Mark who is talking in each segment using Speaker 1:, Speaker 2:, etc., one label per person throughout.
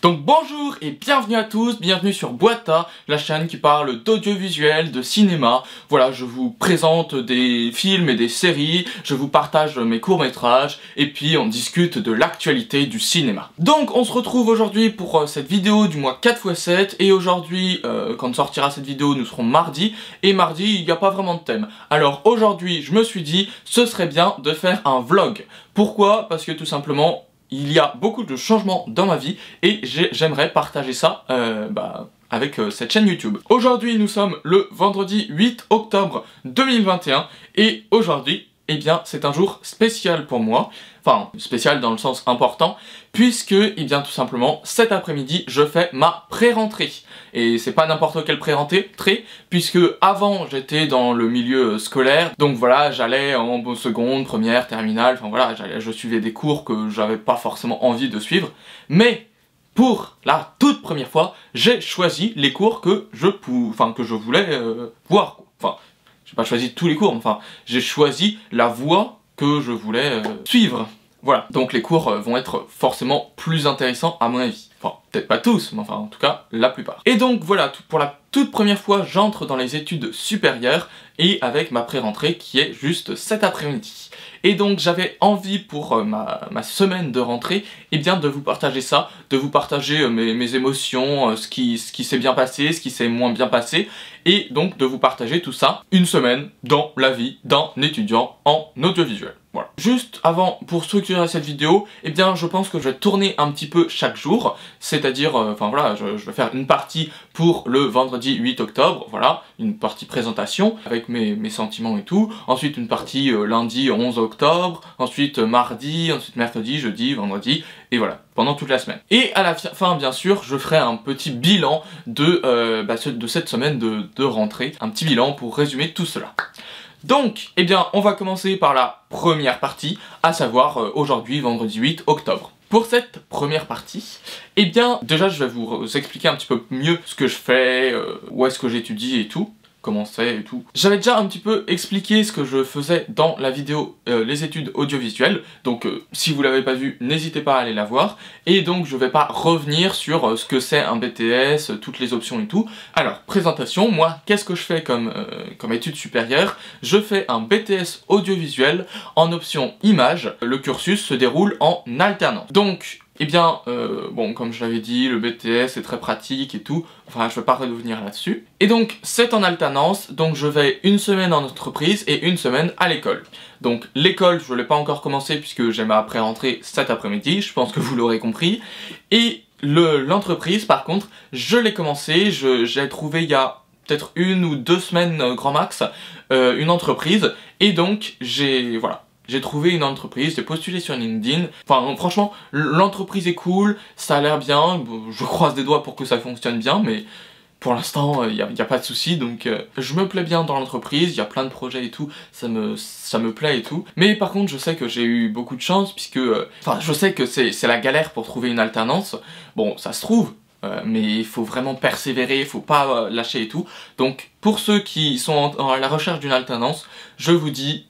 Speaker 1: Donc bonjour et bienvenue à tous, bienvenue sur Boita, la chaîne qui parle d'audiovisuel, de cinéma. Voilà, je vous présente des films et des séries, je vous partage mes courts-métrages, et puis on discute de l'actualité du cinéma. Donc on se retrouve aujourd'hui pour cette vidéo du mois 4x7, et aujourd'hui, quand sortira cette vidéo, nous serons mardi, et mardi, il n'y a pas vraiment de thème. Alors aujourd'hui, je me suis dit, ce serait bien de faire un vlog. Pourquoi? Parce que tout simplement, il y a beaucoup de changements dans ma vie et j'aimerais partager ça avec cette chaîne YouTube. Aujourd'hui, nous sommes le vendredi 8 octobre 2021 et aujourd'hui, eh bien, c'est un jour spécial pour moi. Enfin, spécial dans le sens important, puisque, eh bien, tout simplement, cet après-midi, je fais ma pré-rentrée. Et c'est pas n'importe quelle pré-rentrée, puisque avant, j'étais dans le milieu scolaire, donc voilà, j'allais en seconde, première, terminale, enfin voilà, je suivais des cours que j'avais pas forcément envie de suivre, mais pour la toute première fois, j'ai choisi les cours que je voulais voir. Enfin, j'ai pas choisi tous les cours, mais enfin, j'ai choisi la voie que je voulais suivre. Voilà, donc les cours vont être forcément plus intéressants à mon avis. Enfin, peut-être pas tous, mais enfin, en tout cas, la plupart. Et donc voilà, pour la toute première fois, j'entre dans les études supérieures, et avec ma pré-rentrée qui est juste cet après-midi. Et donc j'avais envie pour ma semaine de rentrée, eh bien de vous partager ça, de vous partager mes émotions, ce qui s'est bien passé, ce qui s'est moins bien passé, et donc de vous partager tout ça une semaine dans la vie d'un étudiant en audiovisuel. Voilà. Juste avant, pour structurer cette vidéo, eh bien je pense que je vais tourner un petit peu chaque jour, c'est-à-dire, enfin voilà, je vais faire une partie pour le vendredi 8 octobre, voilà, une partie présentation avec mes sentiments et tout, ensuite une partie lundi 11 octobre, ensuite mardi, ensuite mercredi, jeudi, vendredi, et voilà, pendant toute la semaine. Et à la fin, bien sûr, je ferai un petit bilan de cette semaine de rentrée, un petit bilan pour résumer tout cela. Donc, eh bien, on va commencer par la première partie, à savoir aujourd'hui, vendredi 8 octobre. Pour cette première partie, eh bien, déjà je vais vous expliquer un petit peu mieux ce que je fais, où est-ce que j'étudie et tout, comment c'est et tout. J'avais déjà un petit peu expliqué ce que je faisais dans la vidéo les études audiovisuelles, donc si vous l'avez pas vu, n'hésitez pas à aller la voir, et donc je vais pas revenir sur ce que c'est un BTS, toutes les options et tout. Alors, présentation, moi, qu'est-ce que je fais comme études supérieures? Je fais un BTS audiovisuel en option image. Le cursus se déroule en alternance. Donc, eh bien, bon, comme je l'avais dit, le BTS est très pratique et tout, enfin, je vais pas revenir là-dessus. Et donc, c'est en alternance, donc je vais une semaine en entreprise et une semaine à l'école. Donc, l'école, je l'ai pas encore commencé puisque j'ai ma pré-rentrée cet après-midi, je pense que vous l'aurez compris. Et l'entreprise, par contre, je l'ai commencé, j'ai trouvé il y a peut-être 1 ou 2 semaines, grand max, une entreprise, et donc, j'ai trouvé une entreprise, j'ai postulé sur LinkedIn. Enfin, franchement, l'entreprise est cool, ça a l'air bien. Je croise des doigts pour que ça fonctionne bien, mais pour l'instant, il n'y a pas de souci. Donc, je me plais bien dans l'entreprise, il y a plein de projets et tout, ça me plaît et tout. Mais par contre, je sais que j'ai eu beaucoup de chance, puisque... Enfin, je sais que c'est la galère pour trouver une alternance. Bon, ça se trouve, mais il faut vraiment persévérer, il faut pas lâcher et tout. Donc, pour ceux qui sont à la recherche d'une alternance, je vous dis,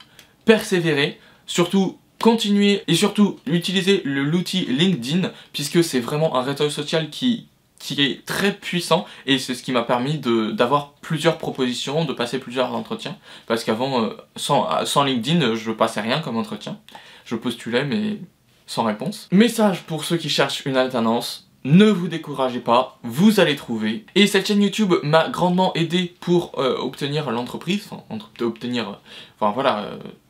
Speaker 1: persévérez. Surtout, continuez et surtout utilisez l'outil LinkedIn, puisque c'est vraiment un réseau social qui est très puissant, et c'est ce qui m'a permis d'avoir plusieurs propositions, de passer plusieurs entretiens, parce qu'avant, sans LinkedIn, je passais rien comme entretien. Je postulais, mais sans réponse. Message pour ceux qui cherchent une alternance. Ne vous découragez pas, vous allez trouver. Et cette chaîne YouTube m'a grandement aidé pour obtenir l'entreprise,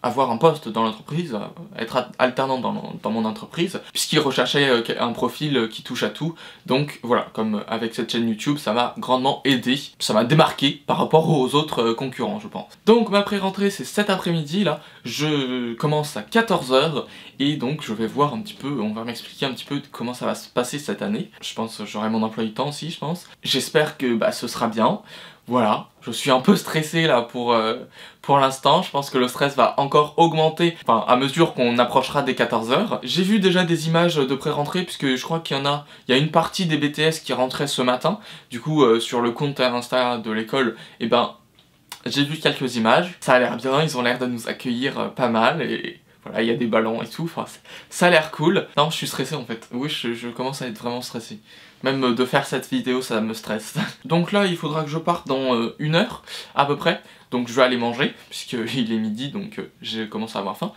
Speaker 1: avoir un poste dans l'entreprise, être alternant dans mon entreprise, puisqu'il recherchait un profil qui touche à tout. Donc voilà, comme avec cette chaîne YouTube, ça m'a grandement aidé, ça m'a démarqué par rapport aux autres concurrents, je pense. Donc ma pré-rentrée, c'est cet après-midi, là, je commence à 14 h, et donc je vais voir un petit peu, on va m'expliquer un petit peu comment ça va se passer cette année. Je pense que j'aurai mon emploi du temps aussi, je pense. J'espère que ce sera bien. Voilà, je suis un peu stressé là pour l'instant, je pense que le stress va encore augmenter, enfin à mesure qu'on approchera des 14 h. J'ai vu déjà des images de pré-rentrée, puisque je crois qu'il y a une partie des BTS qui rentrait ce matin. Du coup, sur le compte Insta de l'école, j'ai vu quelques images, ça a l'air bien, ils ont l'air de nous accueillir pas mal, et voilà, il y a des ballons et tout, enfin, ça a l'air cool. Non, je suis stressé en fait, oui, je commence à être vraiment stressé. Même de faire cette vidéo, ça me stresse. Donc là, il faudra que je parte dans 1 heure, à peu près. Donc je vais aller manger, puisqu'il est midi, donc je commence à avoir faim.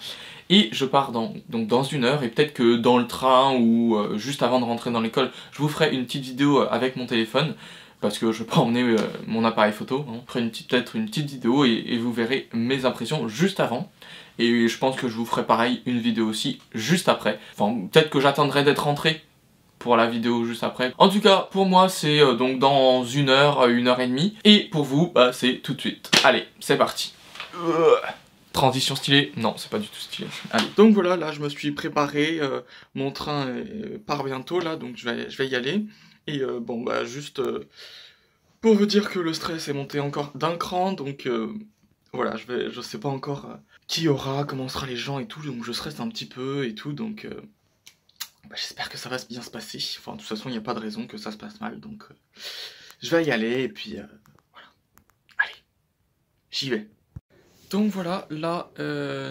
Speaker 1: Et je pars donc dans 1 heure, et peut-être que dans le train, ou juste avant de rentrer dans l'école, je vous ferai une petite vidéo avec mon téléphone, parce que je vais pas emmener mon appareil photo. Hein. Je ferai peut-être une petite vidéo, et vous verrez mes impressions juste avant. Et je pense que je vous ferai pareil, une vidéo aussi, juste après. Enfin, peut-être que j'attendrai d'être rentré pour la vidéo juste après. En tout cas, pour moi, c'est donc dans 1 heure, 1 heure et demie. Et pour vous, bah, c'est tout de suite. Allez, c'est parti. Transition stylée? Non, c'est pas du tout stylé. Allez. Donc voilà, là, je me suis préparé. Mon train part bientôt, là, donc je vais y aller. Et bon, bah, juste pour vous dire que le stress est monté encore d'un cran, donc voilà, je sais pas encore qui y aura, comment sera les gens et tout, donc je stresse un petit peu et tout, donc bah, j'espère que ça va bien se passer. Enfin, de toute façon, il n'y a pas de raison que ça se passe mal, donc je vais y aller, et puis voilà. Allez, j'y vais. Donc voilà, là,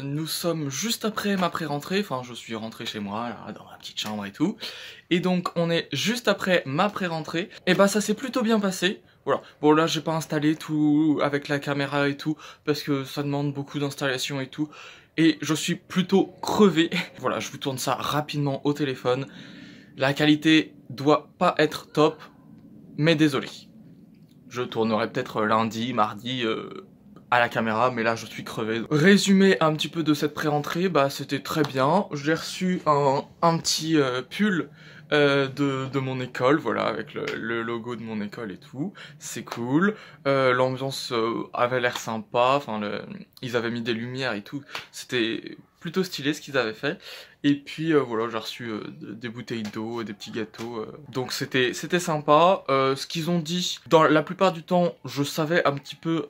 Speaker 1: nous sommes juste après ma pré-rentrée, enfin, je suis rentré chez moi, là, dans ma petite chambre et tout, et donc on est juste après ma pré-rentrée, et bah ça s'est plutôt bien passé. Voilà, bon là j'ai pas installé tout avec la caméra et tout, parce que ça demande beaucoup d'installation et tout, et je suis plutôt crevé. Voilà, je vous tourne ça rapidement au téléphone. La qualité doit pas être top, mais désolé. Je tournerai peut-être lundi, mardi à la caméra, mais là je suis crevé. Résumé un petit peu de cette pré-rentrée, bah c'était très bien. J'ai reçu un petit pull de mon école, voilà, avec le logo de mon école et tout. C'est cool. L'ambiance avait l'air sympa, enfin ils avaient mis des lumières et tout. C'était plutôt stylé ce qu'ils avaient fait. Et puis voilà, j'ai reçu des bouteilles d'eau, des petits gâteaux. Donc c'était sympa. Ce qu'ils ont dit, dans la plupart du temps, je savais un petit peu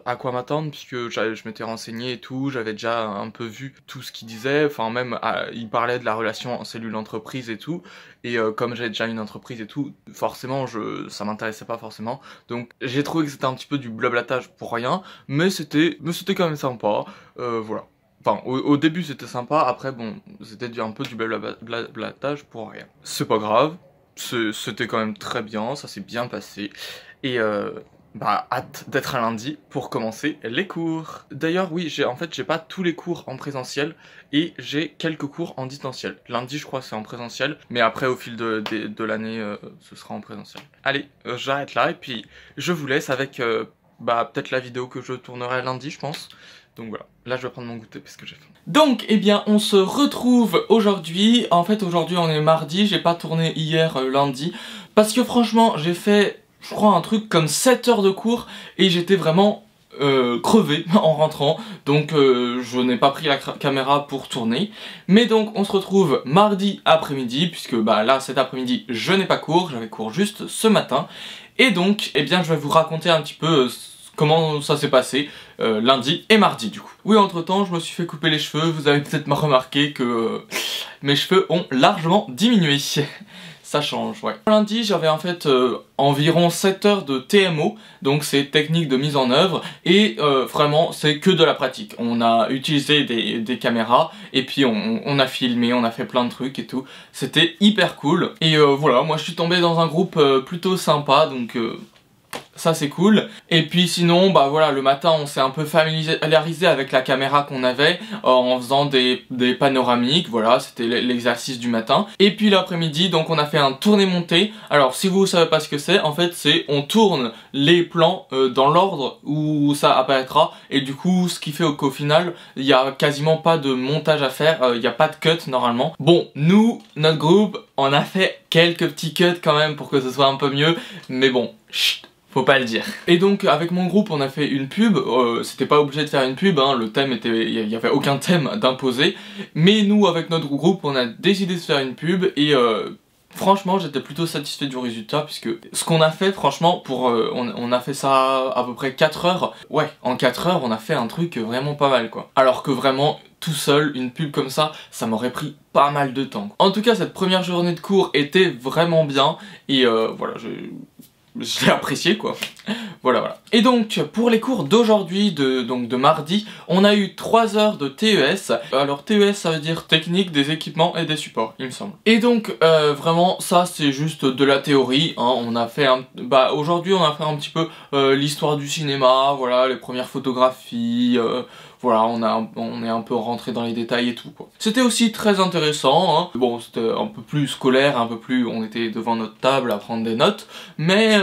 Speaker 1: à quoi m'attendre, puisque je m'étais renseigné et tout, j'avais déjà un peu vu tout ce qu'ils disaient. Enfin même, ils parlaient de la relation en cellule entreprise et tout. Et comme j'avais déjà une entreprise et tout, forcément ça m'intéressait pas forcément. Donc j'ai trouvé que c'était un petit peu du blablatage pour rien, mais c'était quand même sympa. Voilà. Enfin, au début c'était sympa, après bon, c'était un peu du blablatage pour rien. C'est pas grave, c'était quand même très bien, ça s'est bien passé. Et bah, hâte d'être à lundi pour commencer les cours. D'ailleurs, oui, j'ai pas tous les cours en présentiel, et j'ai quelques cours en distanciel. Lundi, je crois, c'est en présentiel, mais après, au fil de l'année, ce sera en présentiel. Allez, j'arrête là, et puis je vous laisse avec bah, peut-être la vidéo que je tournerai lundi, je pense. Donc voilà, là je vais prendre mon goûter parce que j'ai faim. Donc, eh bien, on se retrouve aujourd'hui. En fait, aujourd'hui, on est mardi, j'ai pas tourné hier, lundi, parce que franchement, j'ai fait, je crois, un truc comme 7 heures de cours, et j'étais vraiment crevé en rentrant, donc je n'ai pas pris la caméra pour tourner. Mais donc, on se retrouve mardi après-midi, puisque bah là, cet après-midi, je n'ai pas cours, j'avais cours juste ce matin. Et donc, eh bien, je vais vous raconter un petit peu comment ça s'est passé lundi et mardi du coup. Oui, entre temps je me suis fait couper les cheveux, vous avez peut-être remarqué que mes cheveux ont largement diminué. Ça change, ouais. Lundi j'avais en fait environ 7 heures de TMO, donc c'est technique de mise en œuvre, et vraiment c'est que de la pratique. On a utilisé des caméras, et puis on a filmé, on a fait plein de trucs et tout. C'était hyper cool, et voilà, moi je suis tombé dans un groupe plutôt sympa, donc ça c'est cool. Et puis sinon, bah voilà, le matin on s'est un peu familiarisé avec la caméra qu'on avait en faisant des panoramiques, voilà, c'était l'exercice du matin. Et puis l'après-midi, donc on a fait un tourné-monté. Alors si vous savez pas ce que c'est, en fait c'est on tourne les plans dans l'ordre où ça apparaîtra, et du coup ce qui fait qu'au final il y a quasiment pas de montage à faire, il n'y a pas de cut normalement. Bon, nous, notre groupe, on a fait quelques petits cuts quand même pour que ce soit un peu mieux, mais bon, chut, faut pas le dire. Et donc avec mon groupe on a fait une pub, c'était pas obligé de faire une pub, hein, le thème était, il y avait aucun thème d'imposer, mais nous avec notre groupe on a décidé de faire une pub, et franchement j'étais plutôt satisfait du résultat, puisque ce qu'on a fait franchement, pour on a fait ça à peu près 4 heures, ouais, en 4 heures on a fait un truc vraiment pas mal quoi. Alors que vraiment tout seul, une pub comme ça m'aurait pris pas mal de temps. En tout cas cette première journée de cours était vraiment bien, et voilà, je l'ai apprécié quoi. Voilà. Et donc pour les cours d'aujourd'hui, de mardi, on a eu 3 heures de TES. Alors TES ça veut dire technique des équipements et des supports, il me semble. Et donc vraiment ça c'est juste de la théorie, hein. On a fait aujourd'hui on a fait un petit peu l'histoire du cinéma, voilà, les premières photographies, voilà, on est un peu rentré dans les détails et tout quoi. C'était aussi très intéressant, hein. Bon c'était un peu plus scolaire, un peu plus, on était devant notre table à prendre des notes, mais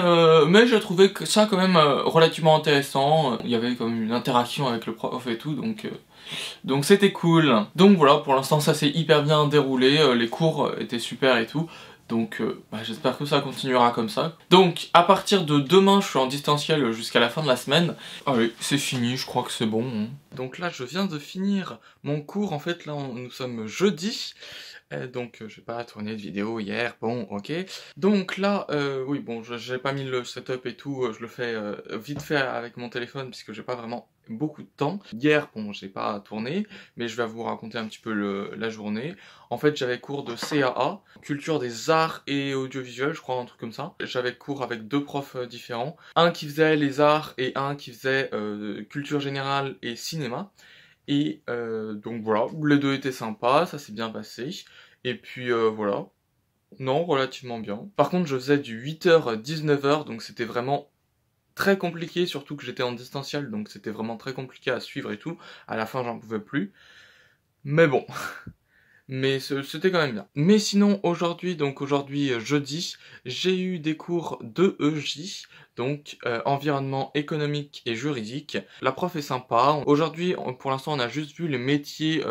Speaker 1: j'ai trouvé que ça quand même relativement intéressant. Il y avait comme une interaction avec le prof et tout, donc c'était cool. Donc voilà, pour l'instant ça s'est hyper bien déroulé, les cours étaient super et tout. Donc j'espère que ça continuera comme ça. Donc à partir de demain je suis en distanciel jusqu'à la fin de la semaine. Allez, c'est fini, je crois que c'est bon, hein. Donc là je viens de finir mon cours, en fait là nous sommes jeudi. Donc j'ai pas tourné de vidéo hier, bon ok. Donc là, oui bon, j'ai pas mis le setup et tout, je le fais vite fait avec mon téléphone puisque j'ai pas vraiment beaucoup de temps. Hier, bon j'ai pas tourné, mais je vais vous raconter un petit peu la journée. En fait j'avais cours de CAA, culture des arts et audiovisuels, je crois un truc comme ça. J'avais cours avec 2 profs différents, un qui faisait les arts et un qui faisait culture générale et cinéma. Et donc voilà, les 2 étaient sympas, ça s'est bien passé. Et puis voilà, non, relativement bien. Par contre, je faisais du 8h-19h, donc c'était vraiment très compliqué, surtout que j'étais en distanciel, donc c'était vraiment très compliqué à suivre et tout. À la fin, j'en pouvais plus. Mais bon, mais c'était quand même bien. Mais sinon, aujourd'hui jeudi, j'ai eu des cours de EJ, donc environnement économique et juridique. La prof est sympa. Aujourd'hui, pour l'instant, on a juste vu les métiers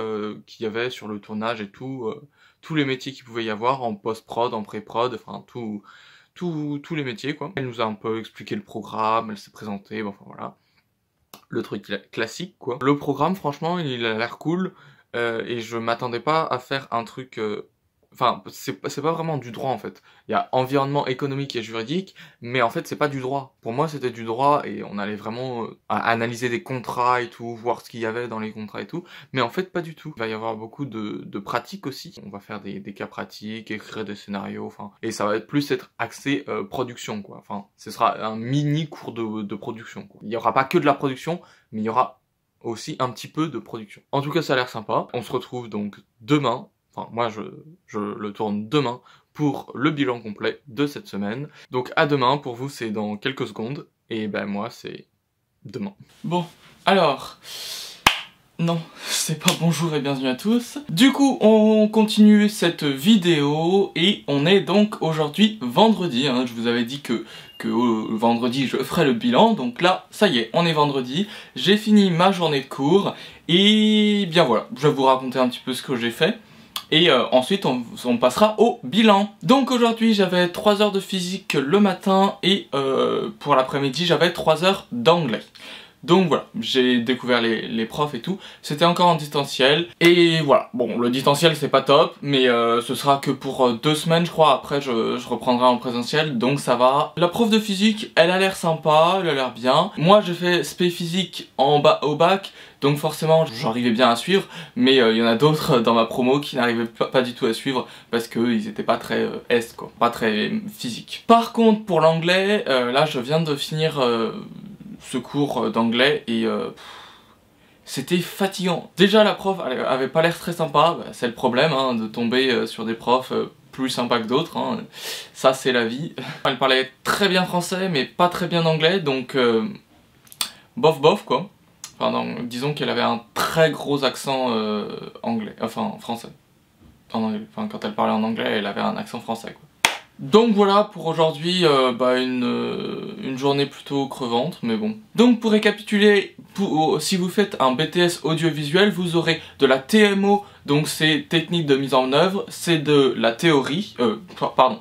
Speaker 1: qu'il y avait sur le tournage et tout, tous les métiers qu'il pouvait y avoir en post-prod, en pré-prod, enfin tous les métiers quoi. Elle nous a un peu expliqué le programme, elle s'est présentée, bon, enfin voilà. Le truc classique quoi. Le programme franchement il a l'air cool et je m'attendais pas à faire un truc... Enfin, c'est pas vraiment du droit en fait. Il y a environnement économique et juridique, mais en fait c'est pas du droit. Pour moi c'était du droit et on allait vraiment analyser des contrats et tout, voir ce qu'il y avait dans les contrats et tout, mais en fait pas du tout. Il va y avoir beaucoup de pratiques aussi. On va faire des cas pratiques, écrire des scénarios, enfin, et ça va être axé production quoi. Enfin, ce sera un mini cours de production quoi. Il y aura pas que de la production, mais il y aura aussi un petit peu de production. En tout cas ça a l'air sympa. On se retrouve donc demain. Enfin, moi, je le tourne demain pour le bilan complet de cette semaine. Donc à demain, pour vous, c'est dans quelques secondes. Et ben moi, c'est demain. Bon, alors... Non, c'est pas bonjour et bienvenue à tous. Du coup, on continue cette vidéo et on est donc aujourd'hui vendredi. Hein. Je vous avais dit que vendredi, je ferai le bilan. Donc là, ça y est, on est vendredi. J'ai fini ma journée de cours. Et bien voilà, je vais vous raconter un petit peu ce que j'ai fait. Et ensuite on passera au bilan. Donc aujourd'hui j'avais 3 heures de physique le matin et pour l'après-midi j'avais 3 heures d'anglais. Donc voilà, j'ai découvert les profs et tout, c'était encore en distanciel, et voilà, bon le distanciel c'est pas top, mais ce sera que pour 2 semaines je crois, après je reprendrai en présentiel, donc ça va. La prof de physique, elle a l'air sympa, elle a l'air bien. Moi j'ai fait spé physique au bac, donc forcément j'arrivais bien à suivre, mais il y en a d'autres dans ma promo qui n'arrivaient pas du tout à suivre, parce qu'ils étaient pas très quoi, pas très physique. Par contre pour l'anglais, là je viens de finir... ce cours d'anglais et c'était fatigant. Déjà la prof avait pas l'air très sympa, c'est le problème hein, de tomber sur des profs plus sympas que d'autres, hein. Ça c'est la vie. Elle parlait très bien français mais pas très bien anglais, donc bof bof quoi. Enfin donc, disons qu'elle avait un très gros accent anglais, enfin français. Enfin quand elle parlait en anglais elle avait un accent français quoi. Donc voilà pour aujourd'hui, une journée plutôt crevante, mais bon. Donc pour récapituler, si vous faites un BTS audiovisuel, vous aurez de la TMO, donc c'est technique de mise en œuvre, c'est de la théorie,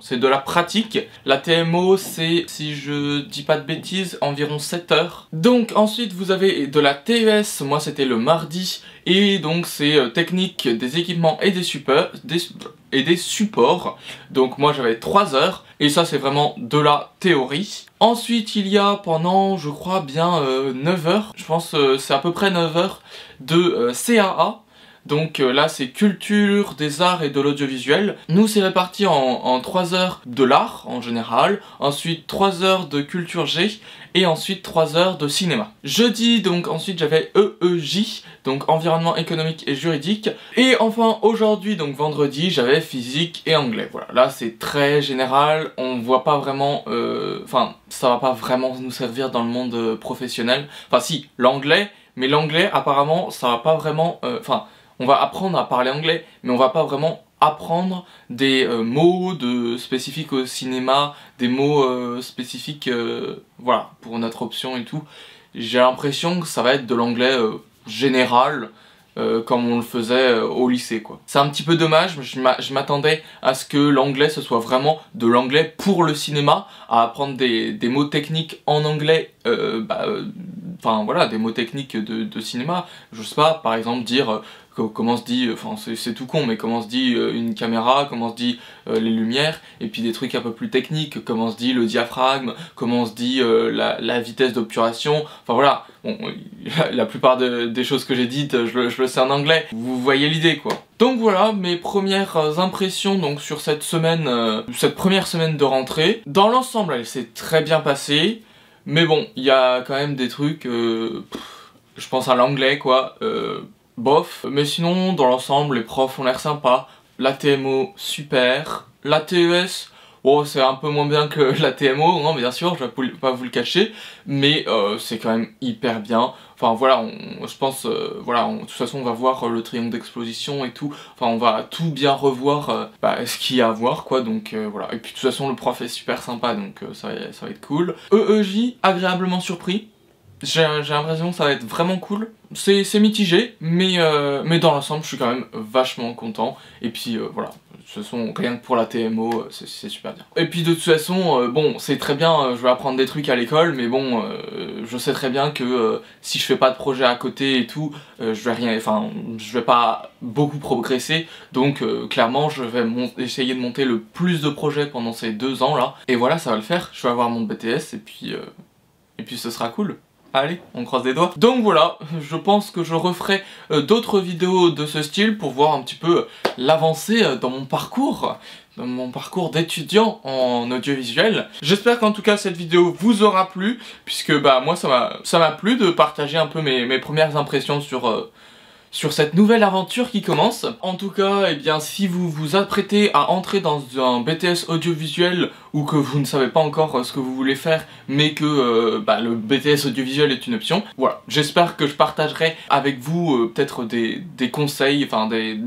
Speaker 1: c'est de la pratique. La TMO c'est, si je dis pas de bêtises, environ 7 heures. Donc ensuite vous avez de la TES, moi c'était le mardi, et donc c'est technique des équipements et des supports. Donc moi j'avais 3 heures et ça c'est vraiment de la théorie. Ensuite il y a pendant je crois bien 9 heures, je pense c'est à peu près 9 heures de CAA. Donc là c'est culture, des arts et de l'audiovisuel. Nous c'est réparti en 3 heures de l'art en général, ensuite 3 heures de culture G et ensuite 3 heures de cinéma. Jeudi donc ensuite j'avais EEJ, donc environnement économique et juridique. Et enfin aujourd'hui donc vendredi j'avais physique et anglais. Voilà, là c'est très général, on voit pas vraiment, enfin ça va pas vraiment nous servir dans le monde professionnel. Enfin si, l'anglais, mais l'anglais apparemment ça va pas vraiment, enfin on va apprendre à parler anglais, mais on va pas vraiment apprendre des mots spécifiques au cinéma, des mots spécifiques voilà, pour notre option et tout. J'ai l'impression que ça va être de l'anglais général, comme on le faisait au lycée quoi. C'est un petit peu dommage, je m'attendais à ce que l'anglais ce soit vraiment de l'anglais pour le cinéma, à apprendre des mots techniques en anglais, enfin voilà, des mots techniques de cinéma, je sais pas, par exemple dire comment se dit, enfin c'est tout con, mais comment se dit une caméra, comment se dit les lumières, et puis des trucs un peu plus techniques, comment se dit le diaphragme, comment se dit la vitesse d'obturation, enfin voilà, bon, la plupart des choses que j'ai dites, je le sais en anglais, vous voyez l'idée quoi. Donc voilà, mes premières impressions donc sur cette semaine, cette première semaine de rentrée. Dans l'ensemble, elle s'est très bien passée, mais bon, il y a quand même des trucs, je pense à l'anglais quoi, bof. Mais sinon, dans l'ensemble, les profs ont l'air sympas. La TMO, super. La TES, oh, c'est un peu moins bien que la TMO, non, bien sûr, je vais pas vous le cacher. Mais c'est quand même hyper bien. Enfin voilà, je pense, voilà, de toute façon, on va voir le triangle d'exposition et tout. Enfin, on va tout bien revoir ce qu'il y a à voir, quoi. Donc voilà. Et puis de toute façon, le prof est super sympa, donc ça va être cool. EEJ, agréablement surpris. J'ai l'impression que ça va être vraiment cool. C'est mitigé, mais dans l'ensemble, je suis quand même vachement content. Et puis voilà, de toute façon, rien que pour la TMO, c'est super bien. Et puis de toute façon, bon, c'est très bien, je vais apprendre des trucs à l'école, mais bon, je sais très bien que si je fais pas de projet à côté et tout, je vais pas beaucoup progresser. Donc clairement, je vais essayer de monter le plus de projets pendant ces 2 ans là. Et voilà, ça va le faire. Je vais avoir mon BTS et puis ce sera cool. Allez, on croise les doigts. Donc voilà, je pense que je referai d'autres vidéos de ce style pour voir un petit peu l'avancée dans mon parcours d'étudiant en audiovisuel. J'espère qu'en tout cas cette vidéo vous aura plu, puisque moi ça m'a plu de partager un peu mes premières impressions sur cette nouvelle aventure qui commence. En tout cas, eh bien, si vous vous apprêtez à entrer dans un BTS audiovisuel ou que vous ne savez pas encore ce que vous voulez faire, mais que le BTS audiovisuel est une option, voilà, j'espère que je partagerai avec vous peut-être des conseils, enfin des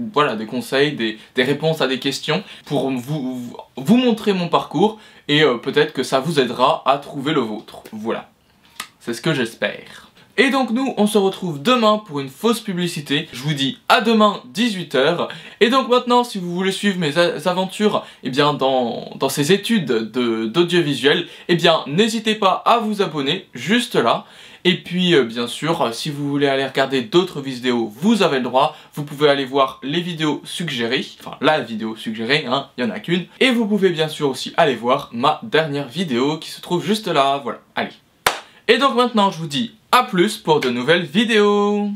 Speaker 1: conseils, des réponses à des questions pour vous montrer mon parcours et peut-être que ça vous aidera à trouver le vôtre. Voilà, c'est ce que j'espère. Et donc nous, on se retrouve demain pour une fausse publicité. Je vous dis à demain, 18 h. Et donc maintenant, si vous voulez suivre mes aventures, eh bien dans ces études d'audiovisuel, eh bien n'hésitez pas à vous abonner, juste là. Et puis bien sûr, si vous voulez aller regarder d'autres vidéos, vous avez le droit. Vous pouvez aller voir les vidéos suggérées, enfin la vidéo suggérée, hein, il n'y en a qu'une. Et vous pouvez bien sûr aussi aller voir ma dernière vidéo qui se trouve juste là, voilà, allez. Et donc maintenant, je vous dis à plus pour de nouvelles vidéos.